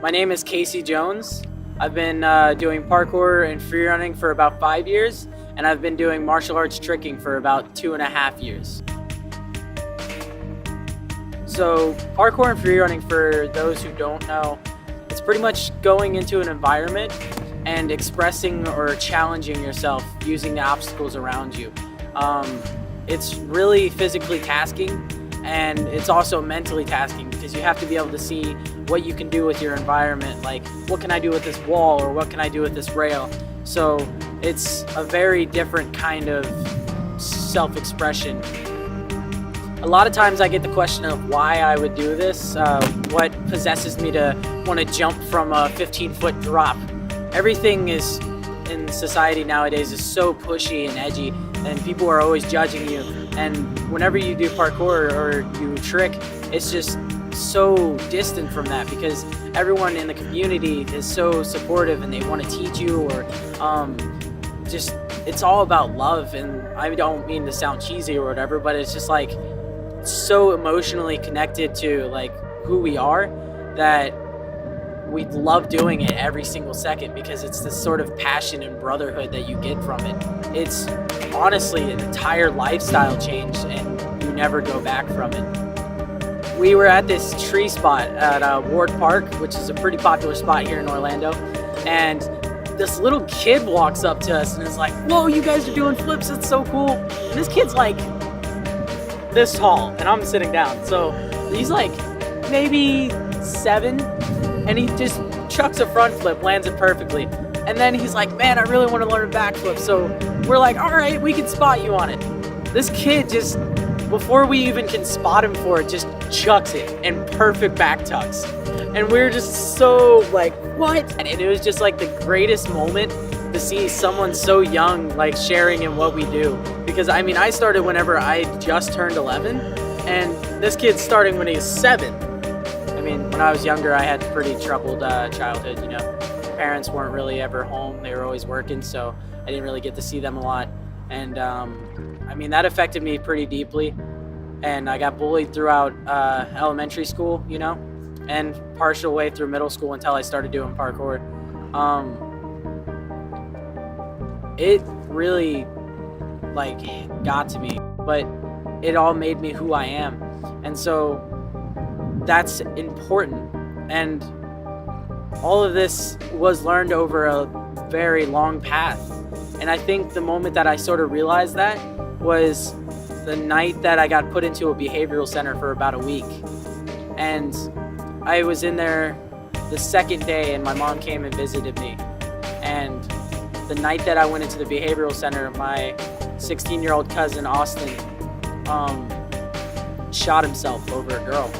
My name is Casey Jones. I've been doing parkour and free running for about 5 years, and I've been doing martial arts tricking for about 2.5 years. So parkour and free running, for those who don't know, it's pretty much going into an environment and expressing or challenging yourself using the obstacles around you. It's really physically tasking, and it's also mentally tasking because you have to be able to see what you can do with your environment, like what can I do with this wall or what can I do with this rail. So it's a very different kind of self-expression. A lot of times I get the question of why I would do this, what possesses me to want to jump from a 15-foot drop. Everything is in society nowadays is so pushy and edgy, and people are always judging you. And whenever you do parkour or you trick, it's just so distant from that because everyone in the community is so supportive and they want to teach you, or just it's all about love. And I don't mean to sound cheesy or whatever, but it's just like so emotionally connected to like who we are that we love doing it every single second because it's this sort of passion and brotherhood that you get from it. It's honestly an entire lifestyle change and you never go back from it. We were at this tree spot at Ward Park, which is a pretty popular spot here in Orlando, and this little kid walks up to us and is like, "Whoa, you guys are doing flips, it's so cool." And this kid's like this tall and I'm sitting down, so he's like maybe 7, and he just chucks a front flip, lands it perfectly. And then he's like, "Man, I really want to learn a backflip." So we're like, "All right, we can spot you on it." This kid just, before we even can spot him for it, just chucks it in perfect back tucks. And we're just so like, what? And it was just like the greatest moment to see someone so young like sharing in what we do. Because I mean, I started whenever I just turned 11, and this kid's starting when he's 7. I mean, when I was younger, I had a pretty troubled childhood, you know. Parents weren't really ever home. They were always working, so I didn't really get to see them a lot. And I mean, that affected me pretty deeply. And I got bullied throughout elementary school, you know, and partial way through middle school until I started doing parkour. It really like got to me, but it all made me who I am. And so that's important. And all of this was learned over a very long path. And I think the moment that I sort of realized that was the night that I got put into a behavioral center for about a week. And I was in there the second day and my mom came and visited me. And the night that I went into the behavioral center, my 16-year-old cousin, Austin, shot himself over a girl.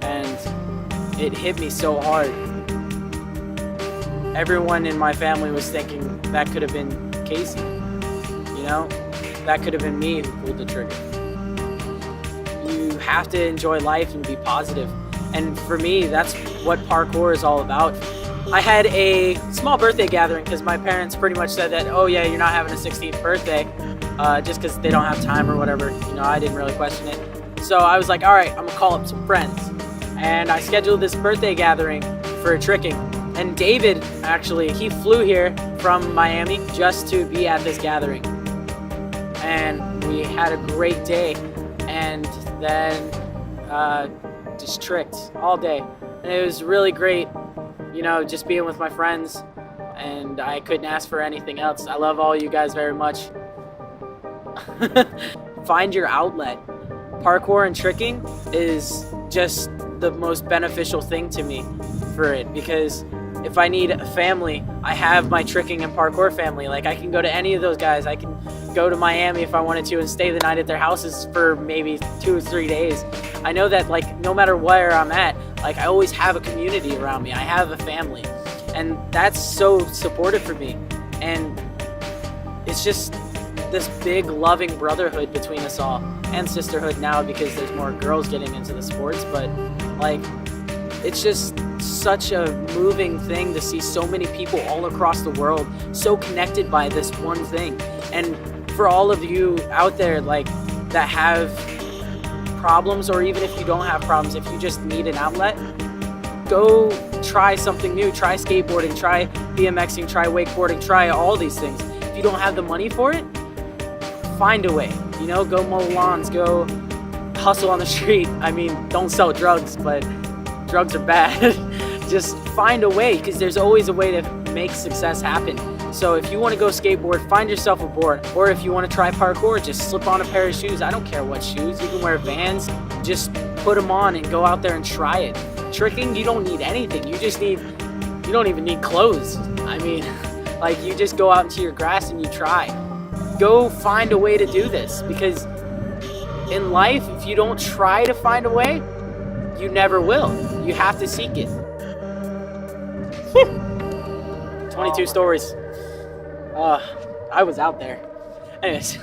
And it hit me so hard. Everyone in my family was thinking that could have been Casey, you know? That could have been me who pulled the trigger. You have to enjoy life and be positive. And for me, that's what parkour is all about. I had a small birthday gathering because my parents pretty much said that, "Oh yeah, you're not having a 16th birthday," just because they don't have time or whatever. You know, I didn't really question it. So I was like, all right, I'm gonna call up some friends. And I scheduled this birthday gathering for tricking. And David, actually, he flew here from Miami just to be at this gathering. And we had a great day. And then just tricked all day. And it was really great, you know, just being with my friends. And I couldn't ask for anything else. I love all you guys very much. Find your outlet. Parkour and tricking is just the most beneficial thing to me for it, because if I need a family, I have my tricking and parkour family. Like, I can go to any of those guys. I can go to Miami if I wanted to and stay the night at their houses for maybe 2 or 3 days. I know that, like, no matter where I'm at, like, I always have a community around me. I have a family, and that's so supportive for me. And it's just this big loving brotherhood between us all, and sisterhood now because there's more girls getting into the sports. But like, it's just such a moving thing to see so many people all across the world so connected by this one thing. And for all of you out there, like, that have problems, or even if you don't have problems, if you just need an outlet, go try something new. Try skateboarding, try BMXing, try wakeboarding, try all these things. If you don't have the money for it, find a way. You know, go mow lawns, go hustle on the street. I mean, don't sell drugs, but drugs are bad. Just find a way, because there's always a way to make success happen. So if you want to go skateboard, find yourself a board. Or if you want to try parkour, just slip on a pair of shoes. I don't care what shoes. You can wear Vans. Just put them on and go out there and try it. Tricking, you don't need anything. You don't even need clothes. I mean, like, you just go out into your grass and you try. Go find a way to do this, because in life, if you don't try to find a way, you never will. You have to seek it. 22 stories. I was out there. Anyways.